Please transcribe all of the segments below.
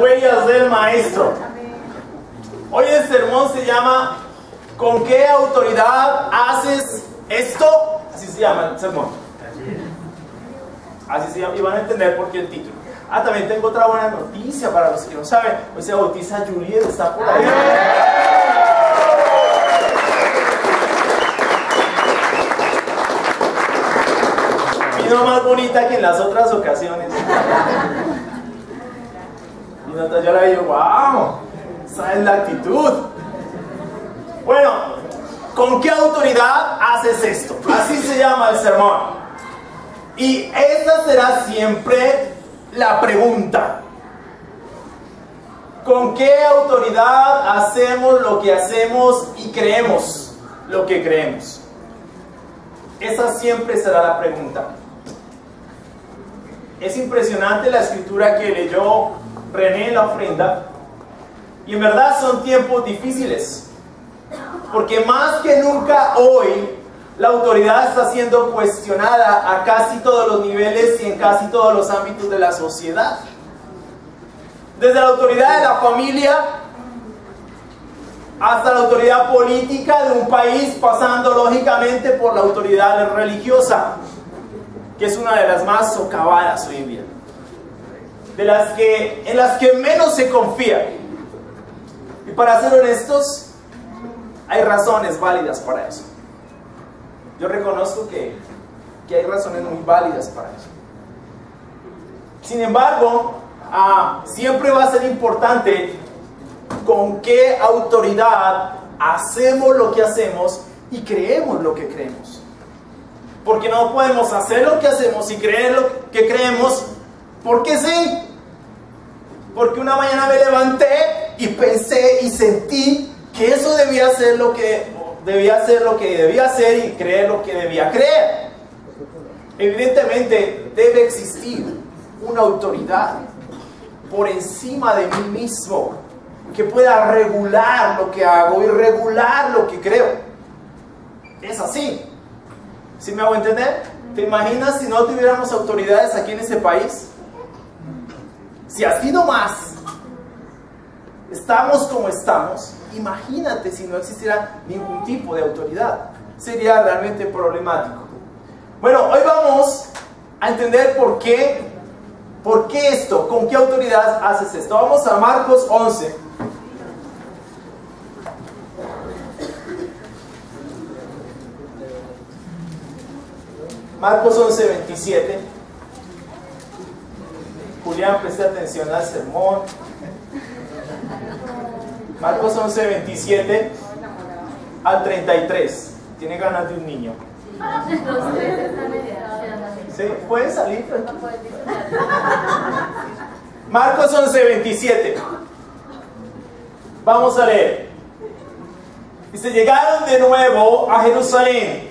Huellas del maestro. Hoy el sermón se llama ¿con qué autoridad haces esto? Así se llama el sermón. Así se llama, y van a entender por qué el título. También tengo otra buena noticia para los que no saben. Hoy se bautiza Juliet, está por ahí. Vino más bonita que en las otras ocasiones. Y entonces yo la digo, wow, esa es la actitud. Bueno, ¿con qué autoridad haces esto? Así se llama el sermón. Y esta será siempre la pregunta. ¿Con qué autoridad hacemos lo que hacemos y creemos lo que creemos? Esa siempre será la pregunta. Es impresionante la escritura que leyó René en la ofrenda. Y en verdad son tiempos difíciles. Porque más que nunca hoy, la autoridad está siendo cuestionada a casi todos los niveles y en casi todos los ámbitos de la sociedad. Desde la autoridad de la familia hasta la autoridad política de un país, pasando lógicamente por la autoridad religiosa, que es una de las más socavadas hoy en día, en las que menos se confía. Y para ser honestos, hay razones válidas para eso. Yo reconozco que hay razones muy válidas para eso. Sin embargo, siempre va a ser importante con qué autoridad hacemos lo que hacemos y creemos lo que creemos. Porque no podemos hacer lo que hacemos y creer lo que creemos porque sí. Porque una mañana me levanté y pensé y sentí que eso debía ser lo que debía hacer y creer lo que debía creer. Evidentemente debe existir una autoridad por encima de mí mismo que pueda regular lo que hago y regular lo que creo. Es así. ¿Sí me hago entender? ¿Te imaginas si no tuviéramos autoridades aquí en ese país? Si así nomás estamos como estamos, imagínate si no existiera ningún tipo de autoridad. Sería realmente problemático. Bueno, hoy vamos a entender por qué esto, con qué autoridad haces esto. Vamos a Marcos 11. Marcos 11, 27. Julián, preste atención al sermón. Marcos 11, 27 al 33. Tiene ganas de un niño. ¿Sí? ¿Pueden salir? Marcos 11, 27. Vamos a leer. Dice: llegaron de nuevo a Jerusalén.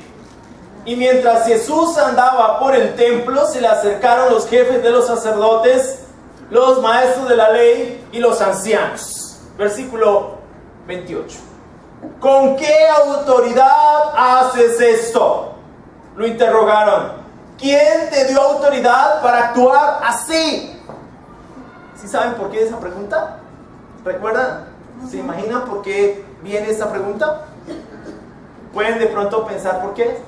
Y mientras Jesús andaba por el templo, se le acercaron los jefes de los sacerdotes, los maestros de la ley y los ancianos. Versículo 28. ¿Con qué autoridad haces esto? Lo interrogaron. ¿Quién te dio autoridad para actuar así? ¿Sí saben por qué esa pregunta? ¿Recuerdan? ¿Se imaginan por qué viene esa pregunta? ¿Pueden de pronto pensar por qué?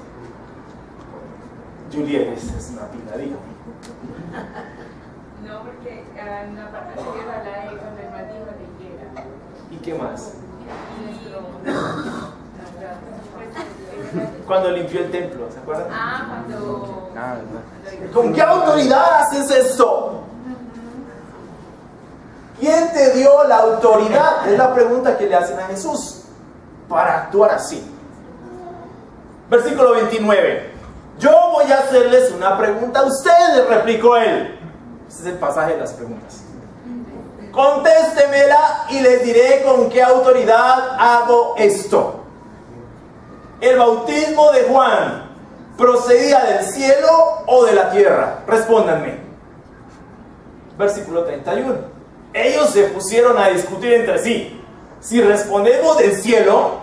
Juliet, es una pinadilla. No, porque en la parte anterior habla de cuando el mal dijo limpiera. ¿Y qué más? Cuando limpió el templo, ¿se acuerdan? Cuando... ¿Con qué autoridad haces esto? ¿Quién te dio la autoridad? Es la pregunta que le hacen a Jesús para actuar así. Versículo 29. Yo voy a hacerles una pregunta a ustedes, replicó él. Este es el pasaje de las preguntas. Contéstemela y les diré con qué autoridad hago esto. ¿El bautismo de Juan procedía del cielo o de la tierra? Respóndanme. Versículo 31. Ellos se pusieron a discutir entre sí. Si respondemos del cielo,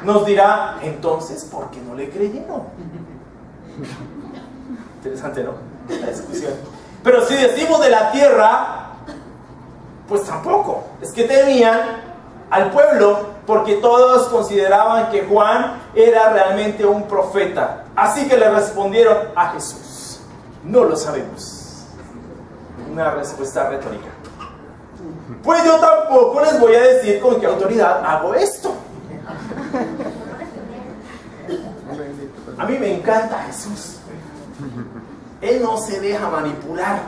nos dirá, entonces, ¿por qué no le creyeron? Interesante, ¿no? La discusión. Pero si decimos de la tierra, Pues tampoco. Es que temían al pueblo porque todos consideraban que Juan era realmente un profeta. Así que le respondieron a Jesús: no lo sabemos. Una respuesta retórica. Pues yo tampoco les voy a decir con qué autoridad hago esto. A mí me encanta Jesús. Él no se deja manipular.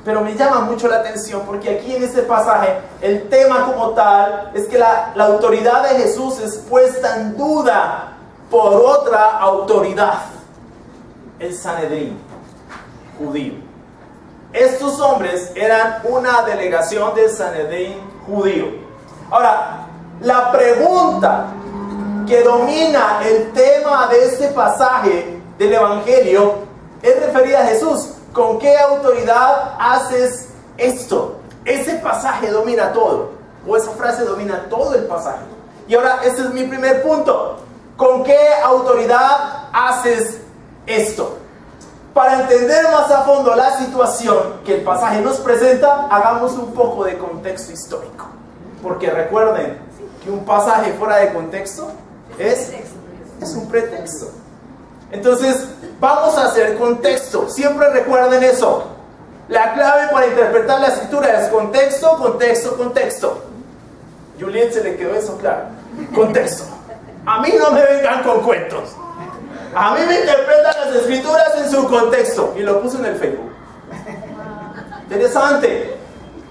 Pero me llama mucho la atención porque aquí en este pasaje el tema como tal es que la autoridad de Jesús es puesta en duda por otra autoridad, el Sanedrín judío. Estos hombres eran una delegación del Sanedrín judío. Ahora, la pregunta que domina el tema de este pasaje del Evangelio es referida a Jesús. ¿Con qué autoridad haces esto? Ese pasaje domina todo, o esa frase domina todo el pasaje. Y ahora, este es mi primer punto. ¿Con qué autoridad haces esto? Para entender más a fondo la situación que el pasaje nos presenta, hagamos un poco de contexto histórico. Porque recuerden que un pasaje fuera de contexto es un pretexto. Entonces, vamos a hacer contexto. Siempre recuerden eso. La clave para interpretar la escritura es contexto, contexto, contexto. Juliet se le quedó eso claro. Contexto. A mí no me vengan con cuentos. A mí me interpretan las escrituras en su contexto. Y lo puse en el Facebook. Interesante.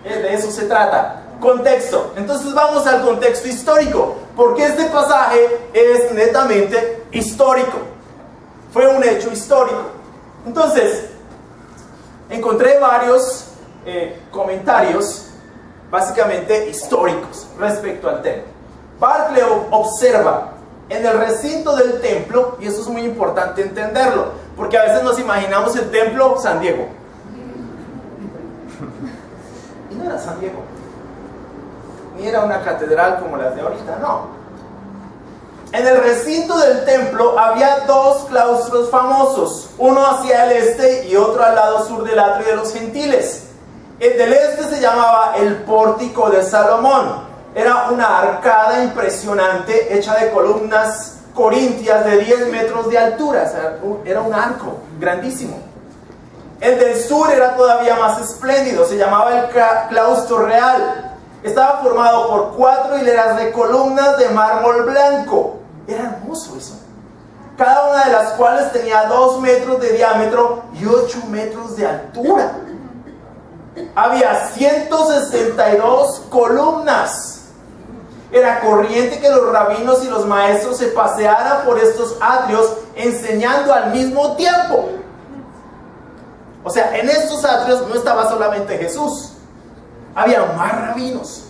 De eso se trata. Contexto. Entonces vamos al contexto histórico. Porque este pasaje es netamente histórico. Fue un hecho histórico. Entonces, encontré varios comentarios, básicamente históricos, respecto al tema. Barclay observa en el recinto del templo, y eso es muy importante entenderlo, porque a veces nos imaginamos el templo San Diego. Y no era San Diego, ni era una catedral como las de ahorita, no. En el recinto del templo había dos claustros famosos, uno hacia el este y otro al lado sur del atrio de los gentiles. El del este se llamaba el Pórtico de Salomón. Era una arcada impresionante hecha de columnas corintias de 10 metros de altura. Era un arco grandísimo. El del sur era todavía más espléndido, se llamaba el Claustro Real. Estaba formado por 4 hileras de columnas de mármol blanco. Era hermoso eso. Cada una de las cuales tenía 2 metros de diámetro y 8 metros de altura. Había 162 columnas. Era corriente que los rabinos y los maestros se pasearan por estos atrios enseñando al mismo tiempo. O sea, en estos atrios no estaba solamente Jesús. Había más rabinos.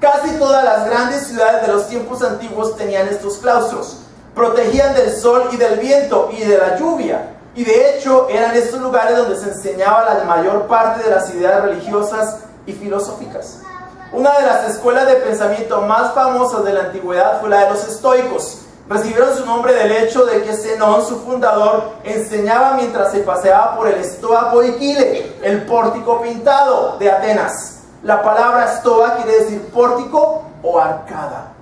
Casi todas las grandes ciudades de los tiempos antiguos tenían estos claustros. Protegían del sol y del viento y de la lluvia. Y de hecho eran estos lugares donde se enseñaba la mayor parte de las ideas religiosas y filosóficas. Una de las escuelas de pensamiento más famosas de la antigüedad fue la de los estoicos. Recibieron su nombre del hecho de que Zenón, su fundador, enseñaba mientras se paseaba por el Stoa Poikile, el pórtico pintado de Atenas. La palabra Stoa quiere decir pórtico o arcada.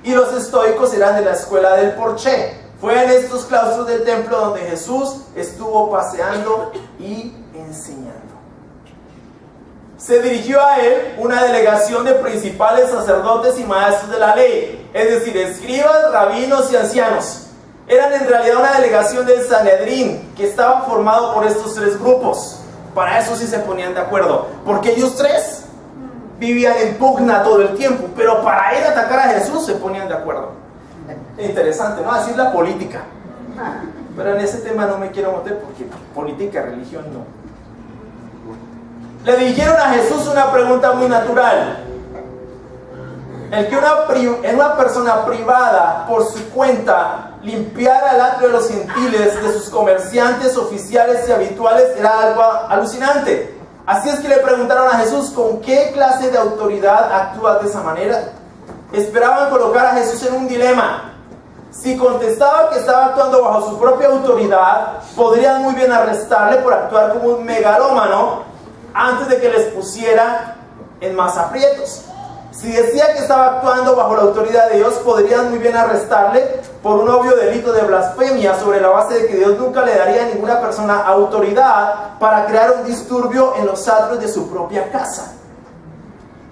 Y los estoicos eran de la escuela del Porché. Fue en estos claustros del templo donde Jesús estuvo paseando y enseñando. Se dirigió a él una delegación de principales sacerdotes y maestros de la ley, es decir, escribas, rabinos y ancianos. Eran en realidad una delegación del Sanedrín, que estaba formado por estos 3 grupos. Para eso sí se ponían de acuerdo, porque ellos 3 vivían en pugna todo el tiempo, pero para ir a atacar a Jesús se ponían de acuerdo. Interesante, ¿no? Así es la política. Pero en ese tema no me quiero meter porque política, religión no. Le dirigieron a Jesús una pregunta muy natural. El que una persona privada por su cuenta limpiara el atrio de los gentiles de sus comerciantes, oficiales y habituales era algo alucinante. Así es que le preguntaron a Jesús: ¿con qué clase de autoridad actúas de esa manera? Esperaban colocar a Jesús en un dilema. Si contestaba que estaba actuando bajo su propia autoridad, podrían muy bien arrestarle por actuar como un megalómano antes de que les pusiera en más aprietos. Si decía que estaba actuando bajo la autoridad de Dios, podrían muy bien arrestarle por un obvio delito de blasfemia sobre la base de que Dios nunca le daría a ninguna persona autoridad para crear un disturbio en los atrios de su propia casa.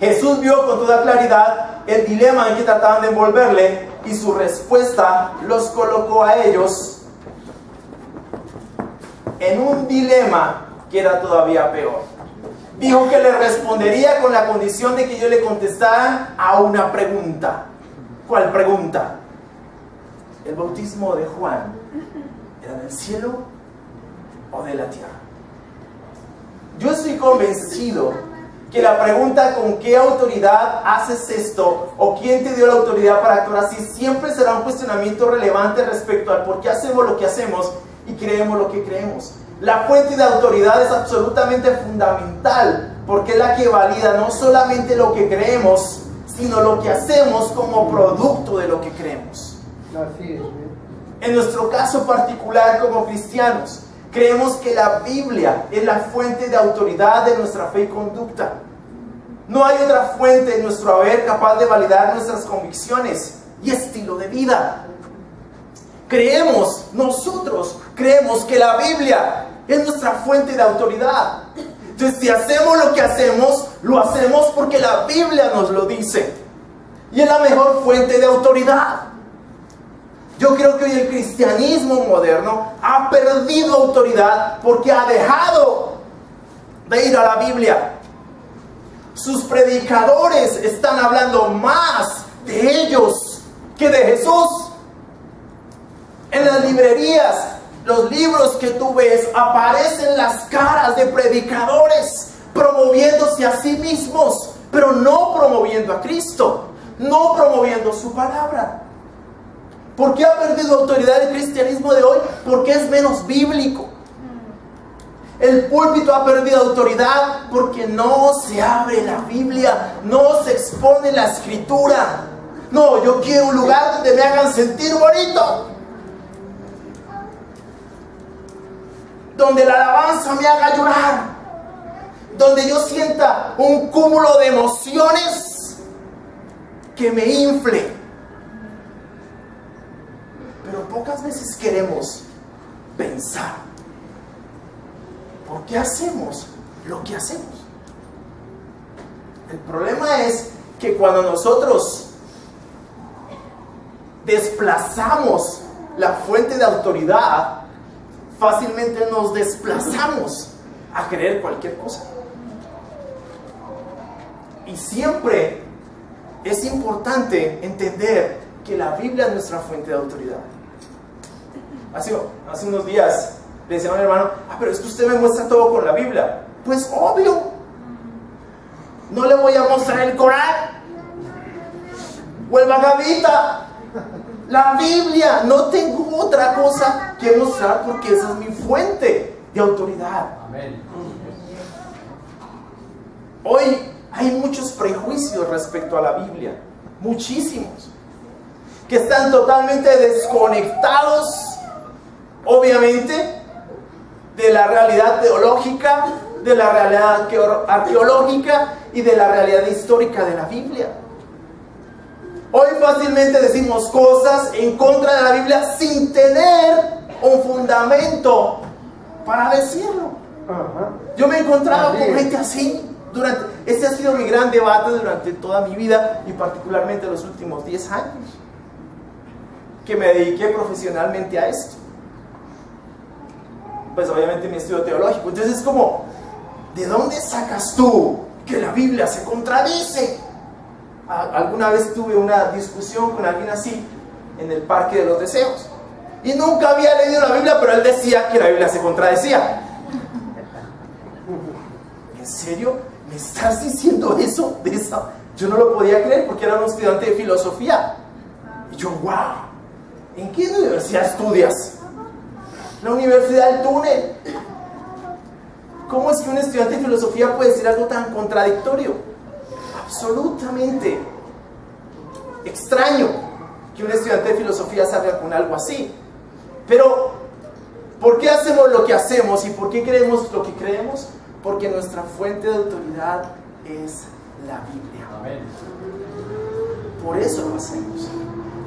Jesús vio con toda claridad el dilema en que trataban de envolverle y su respuesta los colocó a ellos en un dilema que era todavía peor. Dijo que le respondería con la condición de que ellos le contestaran a una pregunta. ¿Cuál pregunta? ¿El bautismo de Juan era del cielo o de la tierra? Yo estoy convencido que la pregunta ¿con qué autoridad haces esto? ¿O quién te dio la autoridad para actuar así? Siempre será un cuestionamiento relevante respecto al por qué hacemos lo que hacemos y creemos lo que creemos. La fuente de autoridad es absolutamente fundamental porque es la que valida no solamente lo que creemos, sino lo que hacemos como producto de lo que creemos. Así es. En nuestro caso particular como cristianos, creemos que la Biblia es la fuente de autoridad de nuestra fe y conducta. No hay otra fuente en nuestro haber capaz de validar nuestras convicciones y estilo de vida. Nosotros creemos que la Biblia es nuestra fuente de autoridad. Entonces, si hacemos lo que hacemos, lo hacemos porque la Biblia nos lo dice. Y es la mejor fuente de autoridad. Yo creo que hoy el cristianismo moderno ha perdido autoridad porque ha dejado de ir a la Biblia. Sus predicadores están hablando más de ellos que de Jesús. En las librerías, los libros que tú ves, aparecen las caras de predicadores promoviéndose a sí mismos, pero no promoviendo a Cristo, no promoviendo su palabra. ¿Por qué ha perdido autoridad el cristianismo de hoy? Porque es menos bíblico. El púlpito ha perdido autoridad porque no se abre la Biblia, no se expone la Escritura. No, yo quiero un lugar donde me hagan sentir bonito, donde la alabanza me haga llorar, donde yo sienta un cúmulo de emociones que me infle. Pero pocas veces queremos pensar ¿por qué hacemos lo que hacemos? El problema es que cuando nosotros desplazamos la fuente de autoridad, fácilmente nos desplazamos a creer cualquier cosa. Y siempre es importante entender que la Biblia es nuestra fuente de autoridad. Hace unos días le decía a un hermano, pero es que usted me muestra todo con la Biblia. Pues obvio, no le voy a mostrar el Corán o el Bhagavad Gita. La Biblia, no tengo otra cosa que mostrar porque esa es mi fuente de autoridad. Amén. Hoy hay muchos prejuicios respecto a la Biblia, muchísimos, que están totalmente desconectados, obviamente, de la realidad teológica, de la realidad arqueológica y de la realidad histórica de la Biblia. Hoy fácilmente decimos cosas en contra de la Biblia sin tener un fundamento para decirlo. Yo me he encontrado con gente así. Ese ha sido mi gran debate durante toda mi vida y particularmente los últimos 10 años que me dediqué profesionalmente a esto. Pues obviamente mi estudio teológico. Entonces es como, ¿de dónde sacas tú que la Biblia se contradice? Alguna vez tuve una discusión con alguien así en el Parque de los Deseos y nunca había leído la Biblia, pero él decía que la Biblia se contradecía. ¿En serio? ¿Me estás diciendo eso? ¿De eso? Yo no lo podía creer porque era un estudiante de filosofía. Y yo, wow, ¿en qué universidad estudias? La Universidad del Túnel. ¿Cómo es que un estudiante de filosofía puede decir algo tan contradictorio? Absolutamente extraño que un estudiante de filosofía salga con algo así. Pero, ¿por qué hacemos lo que hacemos y por qué creemos lo que creemos? Porque nuestra fuente de autoridad es la Biblia. Amén. Por eso lo hacemos.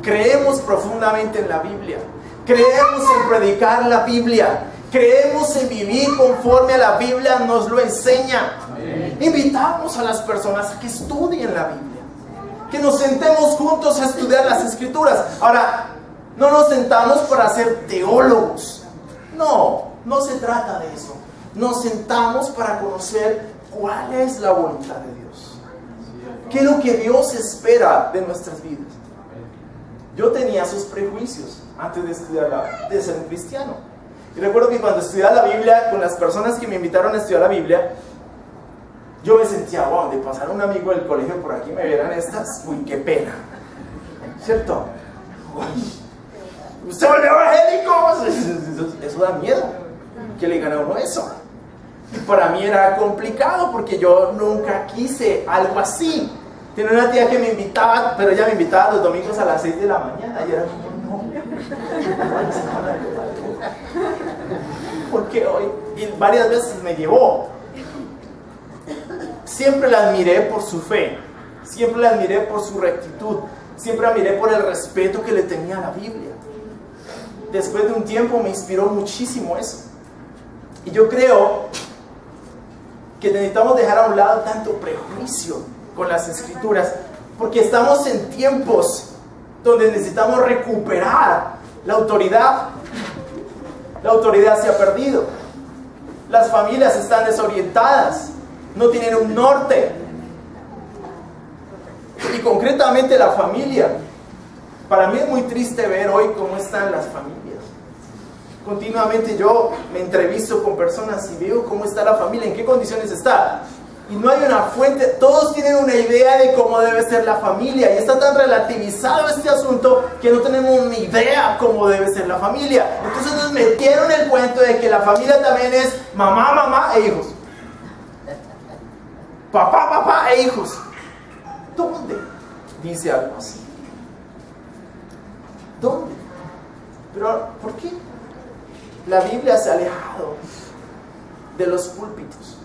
Creemos profundamente en la Biblia. Creemos en predicar la Biblia. Creemos en vivir conforme a la Biblia nos lo enseña. Amén. Invitamos a las personas a que estudien la Biblia. Que nos sentemos juntos a estudiar las Escrituras. Ahora, no nos sentamos para ser teólogos. No, no se trata de eso. Nos sentamos para conocer cuál es la voluntad de Dios. ¿Qué es lo que Dios espera de nuestras vidas? Yo tenía esos prejuicios antes de estudiar de ser un cristiano. Y recuerdo que cuando estudiaba la Biblia, con las personas que me invitaron a estudiar la Biblia, yo me sentía, wow, de pasar un amigo del colegio por aquí me vieran estas, uy, qué pena. ¿Cierto? Uy, ¿usted volvió evangélico? Eso da miedo, que le gane a uno eso. Y para mí era complicado porque yo nunca quise algo así. Tenía una tía que me invitaba, pero ella me invitaba los domingos a las 6 de la mañana y era como, no. Porque hoy, y varias veces me llevó. Siempre la admiré por su fe, siempre la admiré por su rectitud, siempre la admiré por el respeto que le tenía a la Biblia. Después de un tiempo me inspiró muchísimo eso. Y yo creo que necesitamos dejar a un lado tanto prejuicio con las Escrituras, porque estamos en tiempos donde necesitamos recuperar la autoridad. La autoridad se ha perdido. Las familias están desorientadas, no tienen un norte. Y concretamente la familia. Para mí es muy triste ver hoy cómo están las familias. Continuamente yo me entrevisto con personas y veo cómo está la familia, en qué condiciones está. Y no hay una fuente, todos tienen una idea de cómo debe ser la familia. Y está tan relativizado este asunto que no tenemos ni idea cómo debe ser la familia. Entonces nos metieron el cuento de que la familia también es mamá, mamá e hijos. Papá, papá e hijos. ¿Dónde dice algo así? ¿Dónde? Pero, ¿por qué? La Biblia se ha alejado de los púlpitos.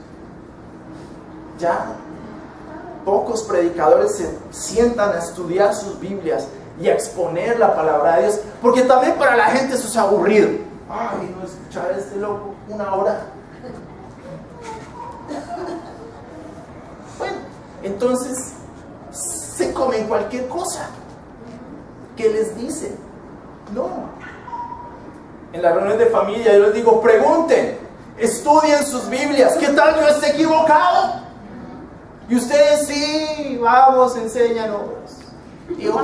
Ya pocos predicadores se sientan a estudiar sus Biblias y a exponer la palabra de Dios, porque también para la gente eso es aburrido. Ay, no escuchar a este loco una hora. Bueno, entonces se comen cualquier cosa que les dicen. No. En las reuniones de familia yo les digo, pregunten, estudien sus Biblias. ¿Qué tal yo esté equivocado? Y ustedes sí, vamos, enséñanos. Digo,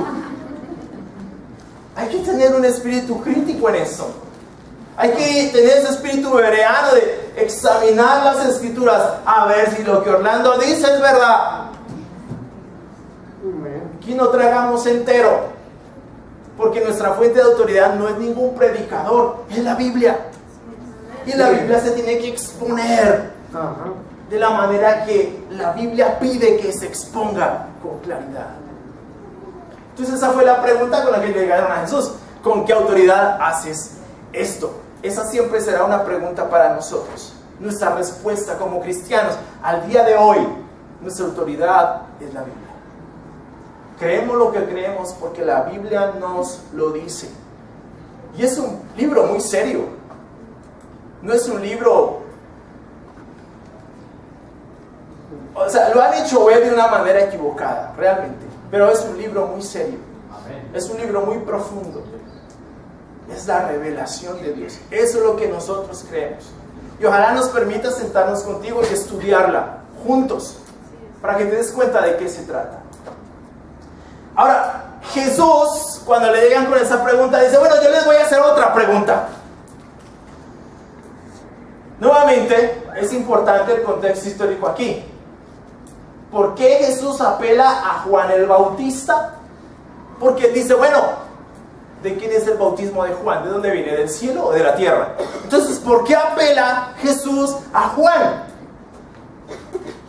hay que tener un espíritu crítico en eso. Hay que tener ese espíritu bereano de examinar las Escrituras a ver si lo que Orlando dice es verdad. Aquí no tragamos entero, porque nuestra fuente de autoridad no es ningún predicador, es la Biblia. Y la Biblia se tiene que exponer de la manera que la Biblia pide que se exponga con claridad. Entonces esa fue la pregunta con la que llegaron a Jesús. ¿Con qué autoridad haces esto? Esa siempre será una pregunta para nosotros. Nuestra respuesta como cristianos al día de hoy, nuestra autoridad es la Biblia. Creemos lo que creemos porque la Biblia nos lo dice. Y es un libro muy serio. No es un libro... O sea, lo han hecho ver de una manera equivocada, realmente. Pero es un libro muy serio. Amén. Es un libro muy profundo. Es la revelación de Dios. Eso es lo que nosotros creemos. Y ojalá nos permita sentarnos contigo y estudiarla juntos, para que te des cuenta de qué se trata. Ahora, Jesús, cuando le llegan con esa pregunta, dice, bueno, yo les voy a hacer otra pregunta. Nuevamente, es importante el contexto histórico aquí. ¿Por qué Jesús apela a Juan el Bautista? Porque dice, bueno, ¿de quién es el bautismo de Juan? ¿De dónde viene? ¿Del cielo o de la tierra? Entonces, ¿por qué apela Jesús a Juan?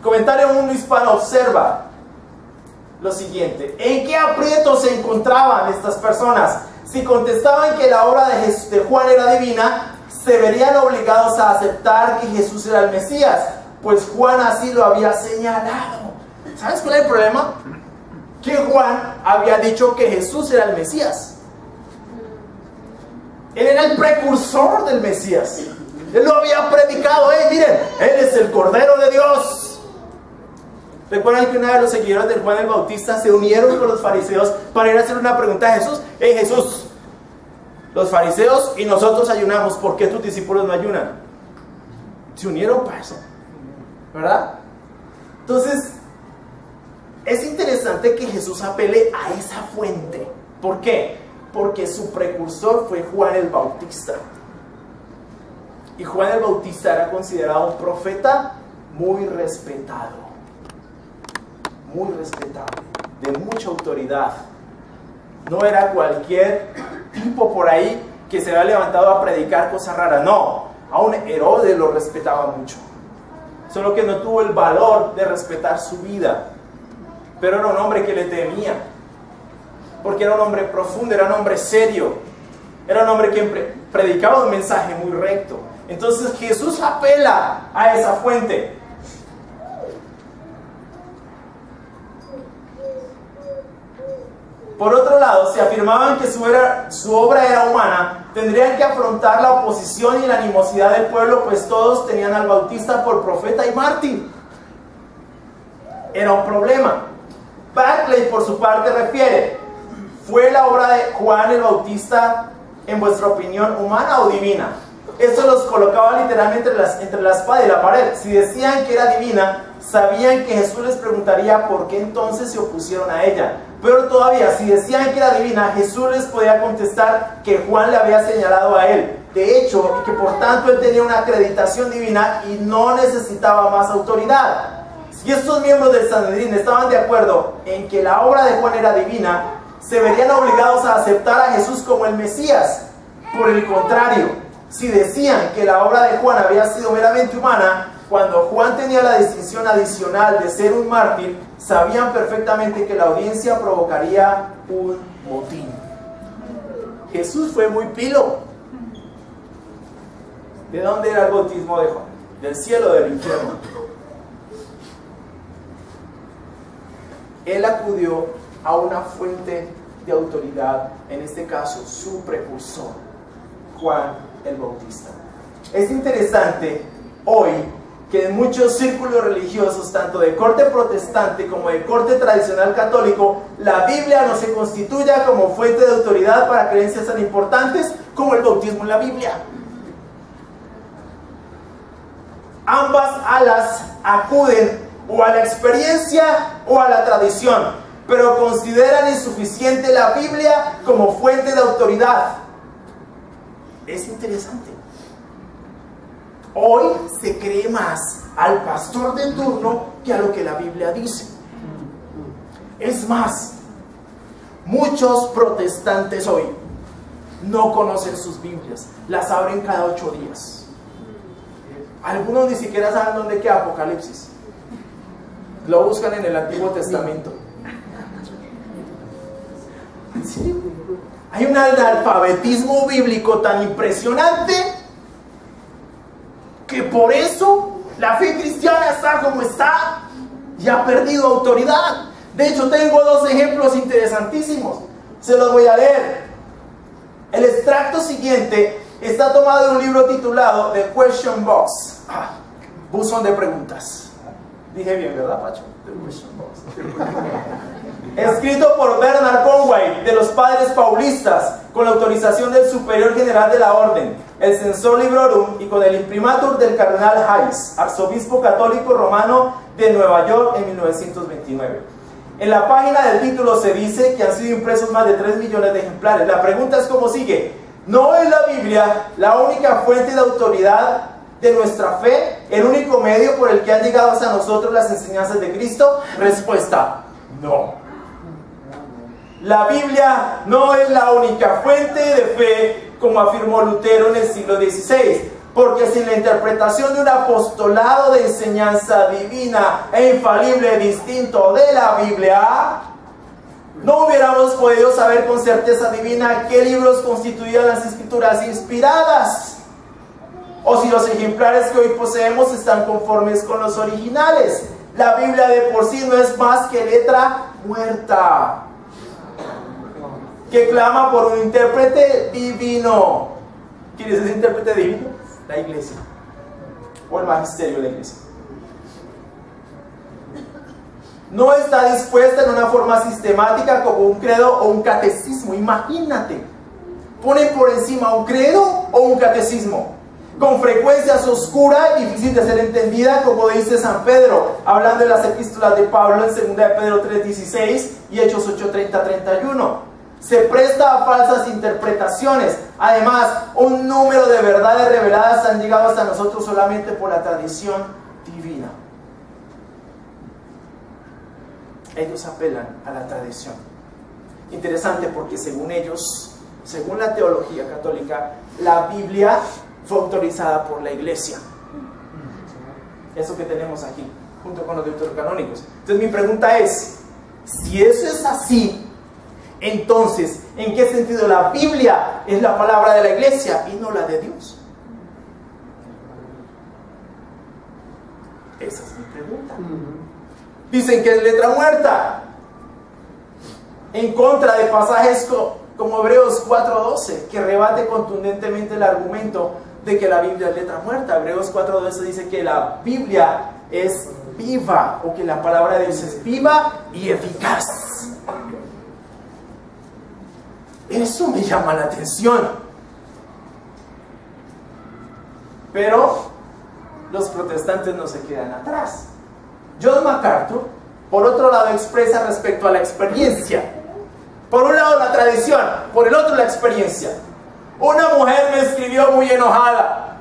Comentario Mundo Hispano observa. lo siguiente: ¿en qué aprieto se encontraban estas personas? Si contestaban que la obra de Juan era divina, se verían obligados a aceptar que Jesús era el Mesías, pues Juan así lo había señalado. ¿Sabes cuál es el problema? Que Juan había dicho que Jesús era el Mesías. Él era el precursor del Mesías. Él lo había predicado. Miren, Él es el Cordero de Dios. ¿Recuerdan que una de los seguidores de Juan el Bautista se unieron con los fariseos para ir a hacer una pregunta a Jesús? Jesús, los fariseos y nosotros ayunamos, ¿por qué tus discípulos no ayunan? Se unieron para eso, ¿verdad? Entonces, es interesante que Jesús apele a esa fuente. ¿Por qué? Porque su precursor fue Juan el Bautista. Y Juan el Bautista era considerado un profeta muy respetado. Muy respetable, de mucha autoridad. No era cualquier tipo por ahí que se había levantado a predicar cosas raras. No, aún Herodes lo respetaba mucho. Solo que no tuvo el valor de respetar su vida. Pero era un hombre que le temía, porque era un hombre profundo, era un hombre serio, era un hombre que predicaba un mensaje muy recto. Entonces Jesús apela a esa fuente. Por otro lado, si afirmaban que su obra era humana, tendrían que afrontar la oposición y la animosidad del pueblo, pues todos tenían al Bautista por profeta y mártir. Era un problema. Barclay, por su parte, refiere: ¿fue la obra de Juan el Bautista, en vuestra opinión, humana o divina? Esto los colocaba literalmente entre la espada y la pared. Si decían que era divina, sabían que Jesús les preguntaría por qué entonces se opusieron a ella. Pero todavía, si decían que era divina, Jesús les podía contestar que Juan le había señalado a él. De hecho, y que por tanto él tenía una acreditación divina y no necesitaba más autoridad. Si estos miembros del Sanedrín estaban de acuerdo en que la obra de Juan era divina, se verían obligados a aceptar a Jesús como el Mesías. Por el contrario, si decían que la obra de Juan había sido meramente humana, cuando Juan tenía la distinción adicional de ser un mártir, sabían perfectamente que la audiencia provocaría un motín. Jesús fue muy pilo. ¿De dónde era el bautismo de Juan? ¿Del cielo o del infierno? Él acudió a una fuente de autoridad, en este caso su precursor, Juan el Bautista. Es interesante hoy que en muchos círculos religiosos, tanto de corte protestante como de corte tradicional católico, la Biblia no se constituya como fuente de autoridad para creencias tan importantes como el bautismo en la Biblia. Ambas alas acuden o a la experiencia o a la tradición, pero consideran insuficiente la Biblia como fuente de autoridad. Es interesante. Hoy se cree más al pastor de turno que a lo que la Biblia dice. Es más, muchos protestantes hoy no conocen sus Biblias, las abren cada 8 días. Algunos ni siquiera saben dónde queda Apocalipsis. Lo buscan en el Antiguo Testamento. ¿Sí? Hay un analfabetismo bíblico tan impresionante que por eso la fe cristiana está como está y ha perdido autoridad. De hecho, tengo 2 ejemplos interesantísimos. Se los voy a leer. El extracto siguiente está tomado de un libro titulado The Question Box. Buzón de preguntas. Dije bien, ¿verdad, Pacho? The Question Box. Escrito por Bernard Conway, de los Padres Paulistas, con la autorización del Superior General de la Orden, el Censor Librorum, y con el imprimatur del Cardenal Hayes, arzobispo católico romano de Nueva York en 1929. En la página del título se dice que han sido impresos más de 3 millones de ejemplares. La pregunta es como sigue: ¿no es la Biblia la única fuente de autoridad de nuestra fe, el único medio por el que han llegado hasta nosotros las enseñanzas de Cristo? Respuesta: no. La Biblia no es la única fuente de fe, como afirmó Lutero en el siglo XVI. Porque sin la interpretación de un apostolado de enseñanza divina e infalible distinto de la Biblia, no hubiéramos podido saber con certeza divina qué libros constituían las escrituras inspiradas, o si los ejemplares que hoy poseemos están conformes con los originales. La Biblia de por sí no es más que letra muerta, que clama por un intérprete divino. ¿Quién es ese intérprete divino? La iglesia, o el magisterio de la iglesia. No está dispuesta en una forma sistemática como un credo o un catecismo. Imagínate, ponen por encima un credo o un catecismo. Con frecuencia es oscura y difícil de ser entendida, como dice San Pedro, hablando de las epístolas de Pablo en 2 de Pedro 3:16 y Hechos 8:30-31. Se presta a falsas interpretaciones. Además, un número de verdades reveladas han llegado hasta nosotros solamente por la tradición divina. Ellos apelan a la tradición. Interesante, porque según ellos, según la teología católica, la Biblia fue autorizada por la iglesia. Eso que tenemos aquí, junto con los deuterocanónicos. Entonces mi pregunta es, si eso es así, entonces, ¿en qué sentido la Biblia es la palabra de la iglesia y no la de Dios? Esa es mi pregunta. Dicen que es letra muerta, en contra de pasajes como Hebreos 4:12, que rebate contundentemente el argumento de que la Biblia es letra muerta. Hebreos 4:12 dice que la Biblia es viva, o que la palabra de Dios es viva y eficaz. Eso me llama la atención. Pero los protestantes no se quedan atrás. John MacArthur, por otro lado, expresa respecto a la experiencia. Por un lado la tradición, por el otro la experiencia. Una mujer me escribió muy enojada: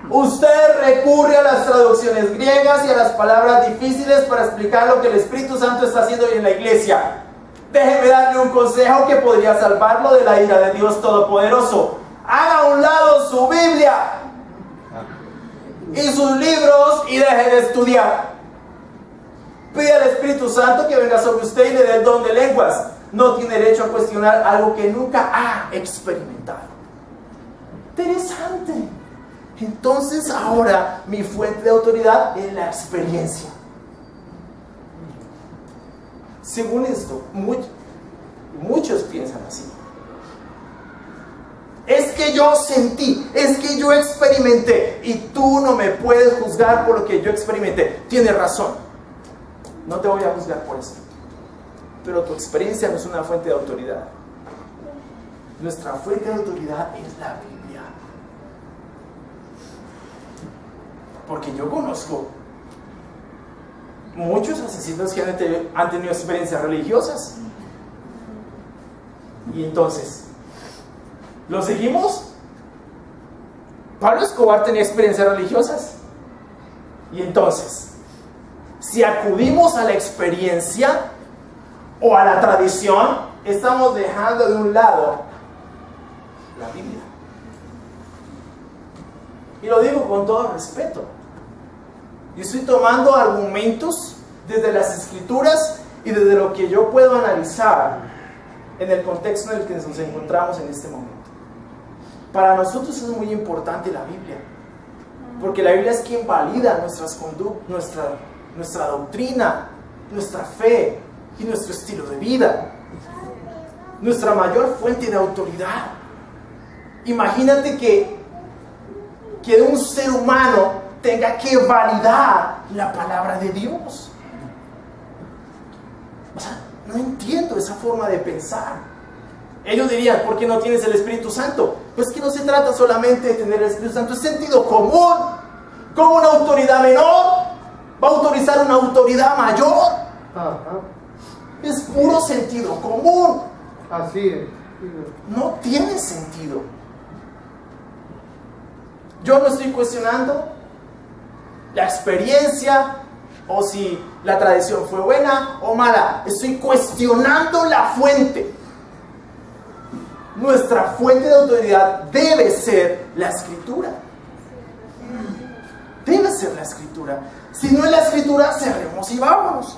usted recurre a las traducciones griegas y a las palabras difíciles para explicar lo que el Espíritu Santo está haciendo hoy en la iglesia. Déjeme darle un consejo que podría salvarlo de la ira de Dios Todopoderoso. Haga a un lado su Biblia y sus libros y deje de estudiar. Pide al Espíritu Santo que venga sobre usted y le dé el don de lenguas. No tiene derecho a cuestionar algo que nunca ha experimentado. Interesante. Entonces ahora mi fuente de autoridad es la experiencia. Según esto, muchos piensan así. Es que yo sentí, es que yo experimenté, y tú no me puedes juzgar por lo que yo experimenté. Tienes razón, no te voy a juzgar por eso, pero tu experiencia no es una fuente de autoridad. Nuestra fuente de autoridad es la Biblia. Porque yo conozco muchos asesinos que han tenido experiencias religiosas. Y entonces, ¿lo seguimos? Pablo Escobar tenía experiencias religiosas. Y entonces, si acudimos a la experiencia o a la tradición, estamos dejando de un lado la Biblia. Y lo digo con todo respeto. Yo estoy tomando argumentos desde las Escrituras y desde lo que yo puedo analizar en el contexto en el que nos encontramos en este momento. Para nosotros es muy importante la Biblia, porque la Biblia es quien valida nuestras conductas, nuestra doctrina, nuestra fe y nuestro estilo de vida, nuestra mayor fuente de autoridad. Imagínate que un ser humano tenga que validar la palabra de Dios. O sea, no entiendo esa forma de pensar. Ellos dirían, ¿por qué no tienes el Espíritu Santo? Pues que no se trata solamente de tener el Espíritu Santo, es sentido común. ¿Cómo una autoridad menor va a autorizar una autoridad mayor? Es puro sentido común. Así es. No tiene sentido. Yo no estoy cuestionando la experiencia o si la tradición fue buena o mala. Estoy cuestionando la fuente. nuestra fuente de autoridad debe ser la Escritura. Debe ser la Escritura. Si no es la Escritura, cerremos y vámonos.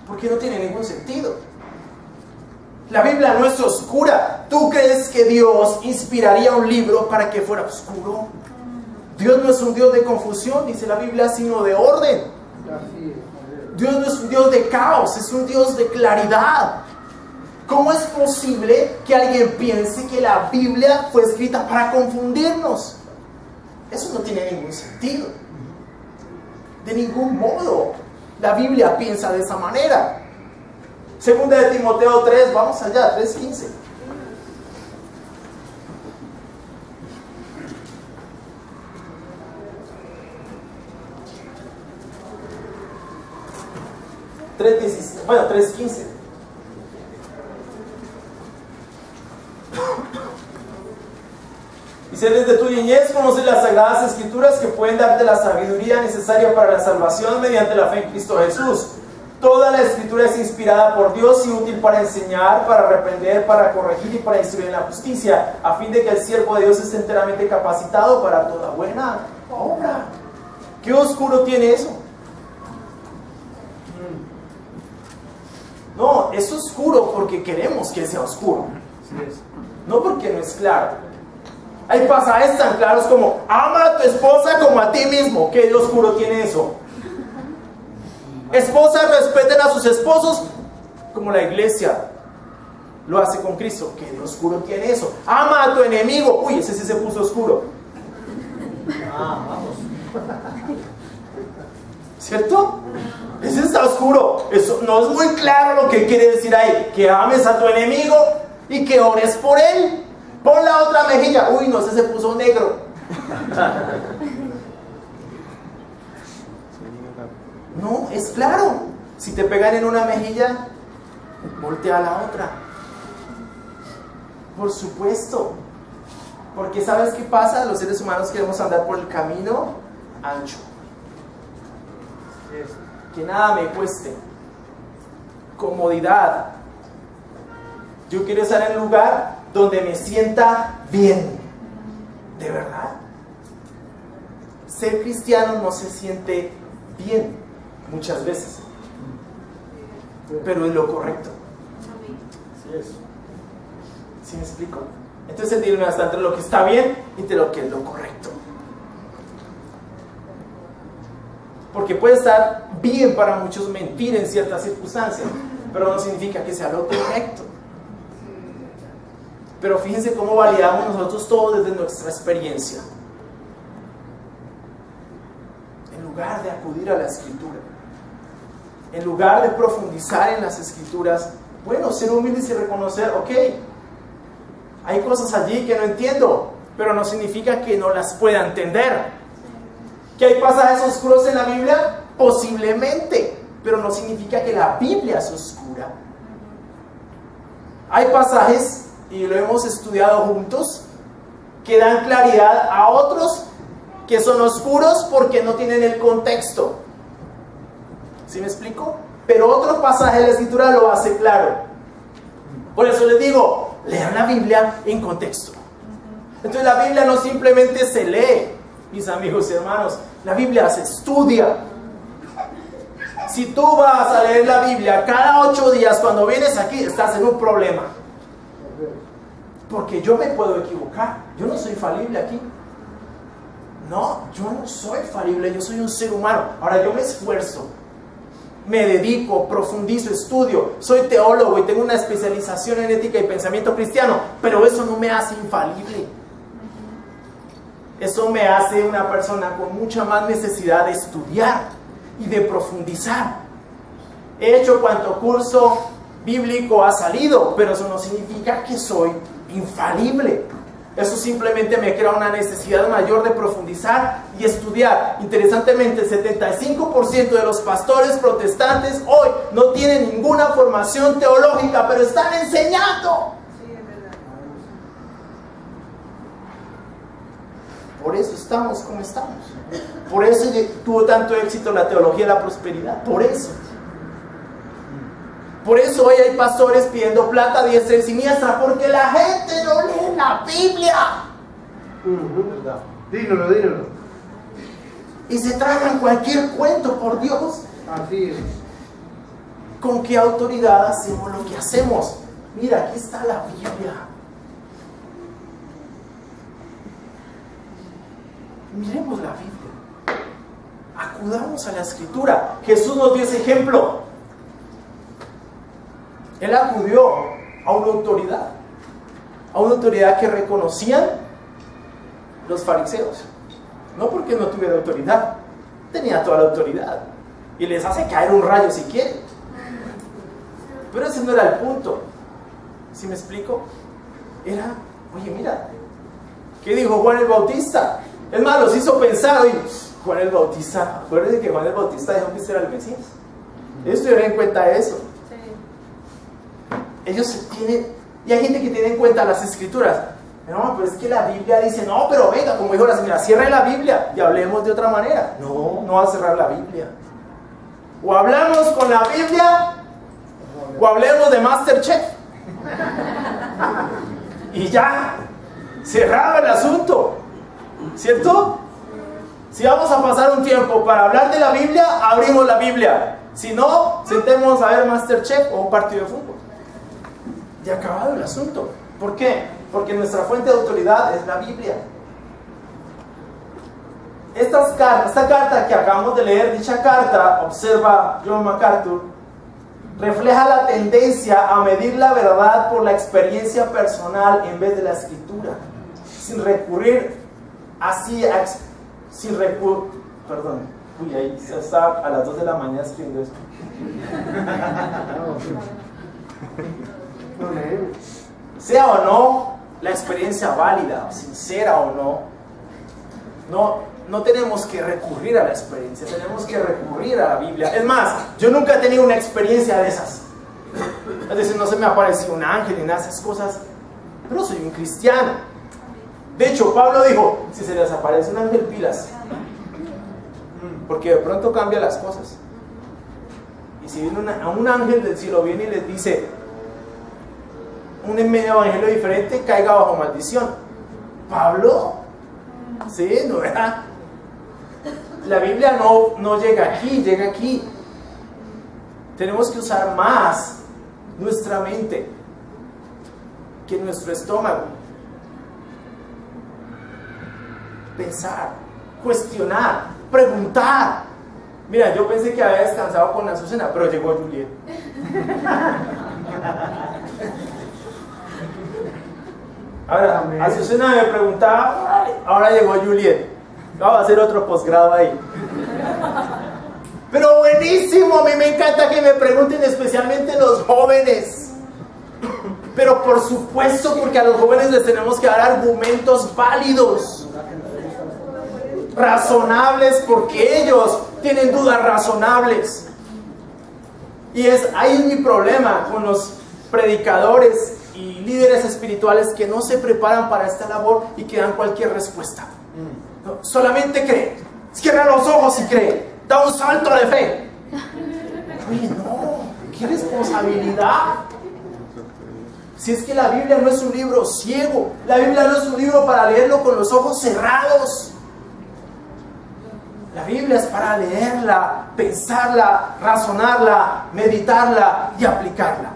Porque no tiene ningún sentido. La Biblia no es oscura. ¿Tú crees que Dios inspiraría un libro para que fuera oscuro? Dios no es un Dios de confusión, dice la Biblia, sino de orden. Dios no es un Dios de caos, es un Dios de claridad. ¿Cómo es posible que alguien piense que la Biblia fue escrita para confundirnos? Eso no tiene ningún sentido. De ningún modo la Biblia piensa de esa manera. Segunda de Timoteo 3, vamos allá, 3:15. Bueno, 3:15. Dice: desde tu niñez conoces las sagradas escrituras que pueden darte la sabiduría necesaria para la salvación mediante la fe en Cristo Jesús. Toda la escritura es inspirada por Dios y útil para enseñar, para reprender, para corregir y para instruir en la justicia, a fin de que el siervo de Dios esté enteramente capacitado para toda buena obra. ¿Qué oscuro tiene eso? No, es oscuro porque queremos que sea oscuro, no porque no es claro. Hay pasajes tan claros como: ama a tu esposa como a ti mismo. ¿Qué de oscuro tiene eso? Esposas, respeten a sus esposos como la iglesia lo hace con Cristo. ¿Qué de oscuro tiene eso? Ama a tu enemigo. Uy, ese sí se puso oscuro. Vamos. ¿Cierto? Ese está oscuro. Eso no es muy claro lo que quiere decir ahí. Que ames a tu enemigo y que ores por él. Pon la otra mejilla. Uy, no, ese se puso negro. No, es claro. Si te pegan en una mejilla, voltea a la otra. Por supuesto. Porque ¿sabes qué pasa? Los seres humanos queremos andar por el camino ancho. Que nada me cueste. Comodidad. Yo quiero estar en un lugar donde me sienta bien. ¿De verdad? Ser cristiano no se siente bien muchas veces, pero es lo correcto. ¿Sí me explico? Entonces el dilema está entre lo que está bien y entre lo que es lo correcto. Porque puede estar bien para muchos mentir en ciertas circunstancias, pero no significa que sea lo correcto. Pero fíjense cómo validamos nosotros todo desde nuestra experiencia. En lugar de acudir a la Escritura, en lugar de profundizar en las Escrituras, bueno, ser humildes y reconocer: ok, hay cosas allí que no entiendo, pero no significa que no las pueda entender. ¿Que hay pasajes oscuros en la Biblia? Posiblemente, pero no significa que la Biblia es oscura. Hay pasajes, y lo hemos estudiado juntos, que dan claridad a otros que son oscuros porque no tienen el contexto. ¿Sí me explico? Pero otro pasaje de la Escritura lo hace claro. Por eso les digo, lean la Biblia en contexto. Entonces la Biblia no simplemente se lee, mis amigos y hermanos, la Biblia se estudia. Si tú vas a leer la Biblia cada 8 días, cuando vienes aquí, estás en un problema. Porque yo me puedo equivocar. Yo no soy falible aquí. No, yo no soy falible, yo soy un ser humano. Ahora yo me esfuerzo, me dedico, profundizo, estudio, soy teólogo y tengo una especialización en ética y pensamiento cristiano, pero eso no me hace infalible. Eso me hace una persona con mucha más necesidad de estudiar y de profundizar. He hecho cuanto curso bíblico ha salido, pero eso no significa que soy infalible. Eso simplemente me crea una necesidad mayor de profundizar y estudiar. Interesantemente, el 75% de los pastores protestantes hoy no tienen ninguna formación teológica, pero están enseñando. Sí, es verdad. Por eso estamos como estamos. Por eso tuvo tanto éxito la teología de la prosperidad. Por eso. Por eso hoy hay pastores pidiendo plata diestra y siniestra, porque la gente no lee la Biblia. Dígalo. Y se tragan cualquier cuento, por Dios. Así es. ¿Con qué autoridad hacemos lo que hacemos? Mira, aquí está la Biblia. Miremos la Biblia. Acudamos a la Escritura. Jesús nos dio ese ejemplo. Él acudió a una autoridad que reconocían los fariseos. No porque no tuviera autoridad, tenía toda la autoridad. Y les hace caer un rayo si quieren. Pero ese no era el punto. ¿Sí me explico? Era, oye, mira, ¿qué dijo Juan el Bautista? Es más, los hizo pensar, oye, Juan el Bautista, acuérdense que Juan el Bautista dijo que este era el Mesías. Ellos tuvieron en cuenta eso. Ellos tienen, y hay gente que tiene en cuenta las Escrituras. No, pero es que la Biblia dice, no, pero venga, como dijo la señora, cierre la Biblia y hablemos de otra manera. No, no va a cerrar la Biblia. O hablamos con la Biblia, o hablemos de MasterChef. Y ya, cerrado el asunto. ¿Cierto? Si vamos a pasar un tiempo para hablar de la Biblia, abrimos la Biblia. Si no, sentémonos a ver MasterChef o un partido de fútbol. Ya acabado el asunto. ¿Por qué? Porque nuestra fuente de autoridad es la Biblia. Esta carta que acabamos de leer, dicha carta, observa John MacArthur, refleja la tendencia a medir la verdad por la experiencia personal en vez de la Escritura, sin recurrir así a... Perdón, uy, ahí se está a las 2 de la mañana escribiendo esto. Sea o no la experiencia válida, sincera o no tenemos que recurrir a la experiencia, tenemos que recurrir a la Biblia. Es más, yo nunca he tenido una experiencia de esas. Es decir, no se me apareció un ángel ni nada de esas cosas, pero soy un cristiano. De hecho, Pablo dijo, si se les aparece un ángel, pilas, porque de pronto cambia las cosas. Y si viene a un ángel del cielo, viene y les dice un evangelio diferente, caiga bajo maldición. Pablo, sí, no era. La Biblia no llega aquí, llega aquí. Tenemos que usar más nuestra mente que nuestro estómago. Pensar, cuestionar, preguntar. Mira, yo pensé que había descansado con Azucena, pero llegó Juliet. Ahora, Azucena me preguntaba, ahora llegó Juliet. Vamos a hacer otro posgrado ahí. Pero buenísimo, a mí me encanta que me pregunten, especialmente los jóvenes. Pero por supuesto, porque a los jóvenes les tenemos que dar argumentos válidos, razonables, porque ellos tienen dudas razonables. Y ahí es mi problema con los predicadores y líderes espirituales que no se preparan para esta labor y que dan cualquier respuesta. No, solamente cree, cierra los ojos y cree, da un salto de fe. Oye, no, qué responsabilidad. Si es que la Biblia no es un libro ciego, la Biblia no es un libro para leerlo con los ojos cerrados. La Biblia es para leerla, pensarla, razonarla, meditarla y aplicarla.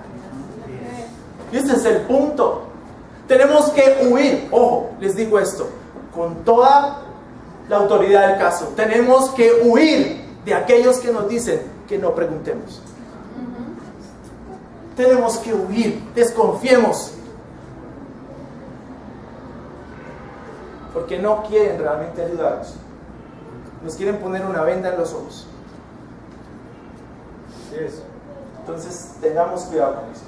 Y este es el punto. Tenemos que huir, ojo, les digo esto, con toda la autoridad del caso. Tenemos que huir de aquellos que nos dicen que no preguntemos. Tenemos que huir, desconfiemos. Porque no quieren realmente ayudarnos. Nos quieren poner una venda en los ojos. Entonces, tengamos cuidado con eso.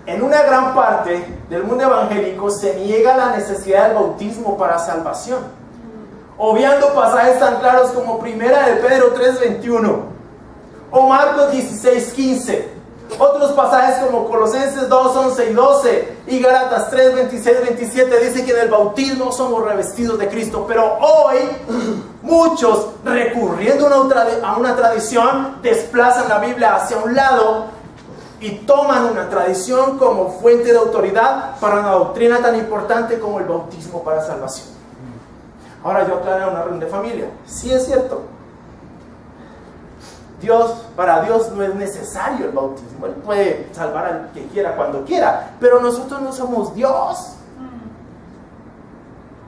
En una gran parte del mundo evangélico se niega la necesidad del bautismo para salvación, obviando pasajes tan claros como 1 de Pedro 3:21 o Marcos 16:15 Otros pasajes como Colosenses 2, 11 y 12 y Gálatas 3, 26, 27 dice que en el bautismo somos revestidos de Cristo. Pero hoy muchos, recurriendo a una tradición, desplazan la Biblia hacia un lado y toman una tradición como fuente de autoridad para una doctrina tan importante como el bautismo para salvación. Ahora yo aclaro una reunión de familia. Sí es cierto. Para Dios no es necesario el bautismo. Él puede salvar al que quiera cuando quiera. Pero nosotros no somos Dios.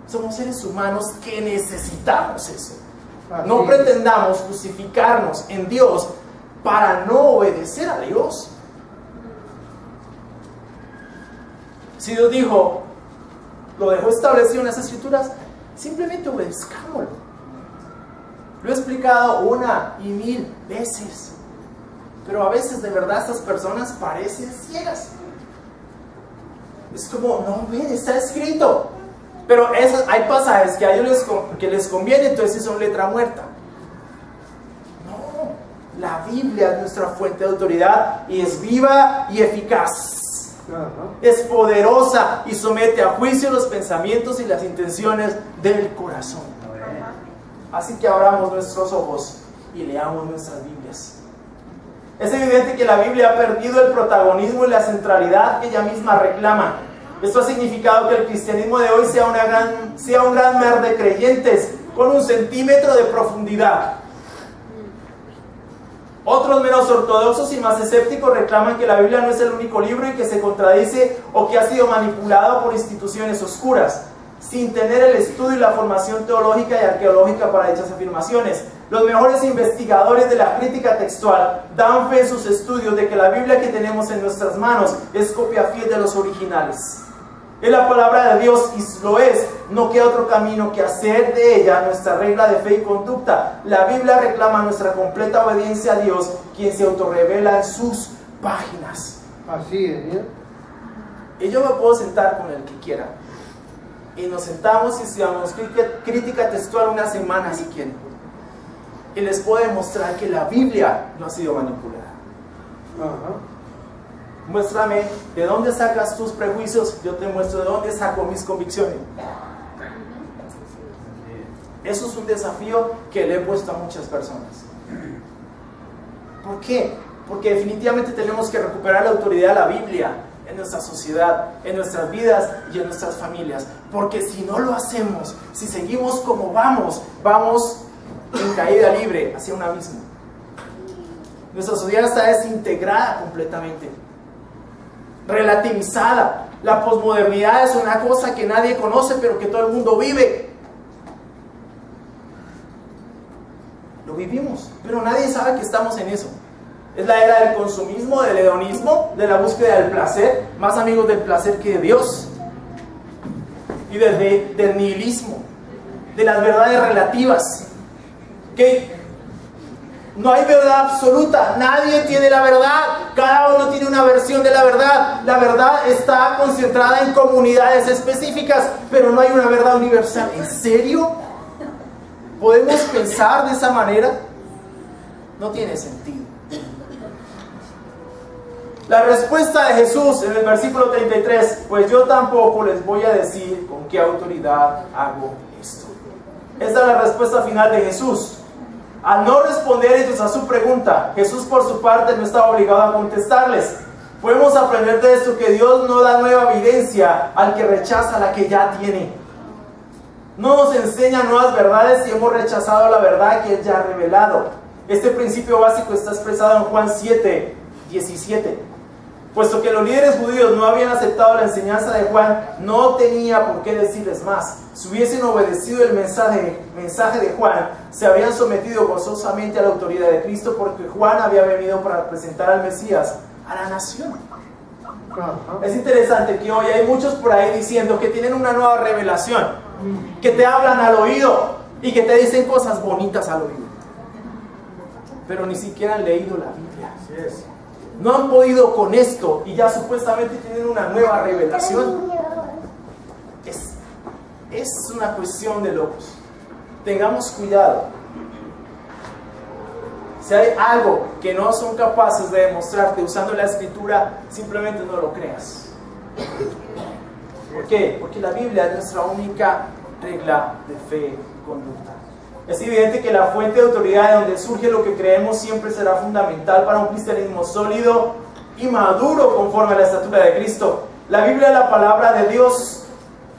Somos seres humanos que necesitamos eso. No pretendamos justificarnos en Dios para no obedecer a Dios. Si Dios dijo, lo dejó establecido en las Escrituras, simplemente obedezcámoslo. Lo he explicado 1 y 1000 veces. Pero a veces de verdad estas personas parecen ciegas. Es como, no ven, está escrito. Pero hay pasajes que a ellos les conviene, entonces son letra muerta. No, la Biblia es nuestra fuente de autoridad y es viva y eficaz. Es poderosa y somete a juicio los pensamientos y las intenciones del corazón. Así que abramos nuestros ojos y leamos nuestras Biblias. Es evidente que la Biblia ha perdido el protagonismo y la centralidad que ella misma reclama. Esto ha significado que el cristianismo de hoy sea un gran mar de creyentes con 1 centímetro de profundidad. Otros menos ortodoxos y más escépticos reclaman que la Biblia no es el único libro y que se contradice o que ha sido manipulado por instituciones oscuras, sin tener el estudio y la formación teológica y arqueológica para dichas afirmaciones. Los mejores investigadores de la crítica textual dan fe en sus estudios de que la Biblia que tenemos en nuestras manos es copia fiel de los originales. Es la palabra de Dios y lo es. No queda otro camino que hacer de ella nuestra regla de fe y conducta. La Biblia reclama nuestra completa obediencia a Dios, quien se autorrevela en sus páginas. Así es, ¿eh? Y yo me puedo sentar con el que quiera. Y nos sentamos y estudiamos crítica textual una semana si quieren. Y les puedo demostrar que la Biblia no ha sido manipulada. Muéstrame de dónde sacas tus prejuicios, yo te muestro de dónde saco mis convicciones. Eso es un desafío que le he puesto a muchas personas. ¿Por qué? Porque definitivamente tenemos que recuperar la autoridad de la Biblia en nuestra sociedad, en nuestras vidas y en nuestras familias. Porque si no lo hacemos, si seguimos como vamos en caída libre hacia un abismo. Nuestra sociedad está desintegrada completamente, relativizada. La posmodernidad es una cosa que nadie conoce, pero que todo el mundo vive. Lo vivimos, pero nadie sabe que estamos en eso. Es la era del consumismo, del hedonismo, de la búsqueda del placer, más amigos del placer que de Dios, y del nihilismo, de las verdades relativas, que no hay verdad absoluta, nadie tiene la verdad, cada uno tiene una versión de la verdad. La verdad está concentrada en comunidades específicas, pero no hay una verdad universal. ¿En serio? ¿Podemos pensar de esa manera? No tiene sentido. La respuesta de Jesús en el versículo 33, pues yo tampoco les voy a decir con qué autoridad hago esto. Esta es la respuesta final de Jesús. Al no responder ellos a su pregunta, Jesús por su parte no estaba obligado a contestarles. Podemos aprender de esto que Dios no da nueva evidencia al que rechaza la que ya tiene. No nos enseña nuevas verdades si hemos rechazado la verdad que Él ya ha revelado. Este principio básico está expresado en Juan 7, 17. Puesto que los líderes judíos no habían aceptado la enseñanza de Juan, no tenía por qué decirles más. Si hubiesen obedecido el mensaje de Juan, se habrían sometido gozosamente a la autoridad de Cristo, porque Juan había venido para presentar al Mesías a la nación. Es interesante que hoy hay muchos por ahí diciendo que tienen una nueva revelación, que te hablan al oído y que te dicen cosas bonitas al oído, pero ni siquiera han leído la Biblia. Así es. No han podido con esto y ya supuestamente tienen una nueva revelación. Es una cuestión de locos. Tengamos cuidado. Si hay algo que no son capaces de demostrarte usando la escritura, simplemente no lo creas. ¿Por qué? Porque la Biblia es nuestra única regla de fe y conducta. Es evidente que la fuente de autoridad de donde surge lo que creemos siempre será fundamental para un cristianismo sólido y maduro conforme a la estatura de Cristo. La Biblia es la palabra de Dios.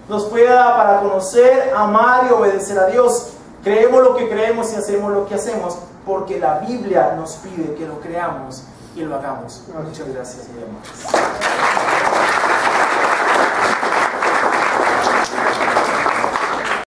Nos fue dada para conocer, amar y obedecer a Dios. Creemos lo que creemos y hacemos lo que hacemos porque la Biblia nos pide que lo creamos y lo hagamos. Muchas gracias, mi hermano.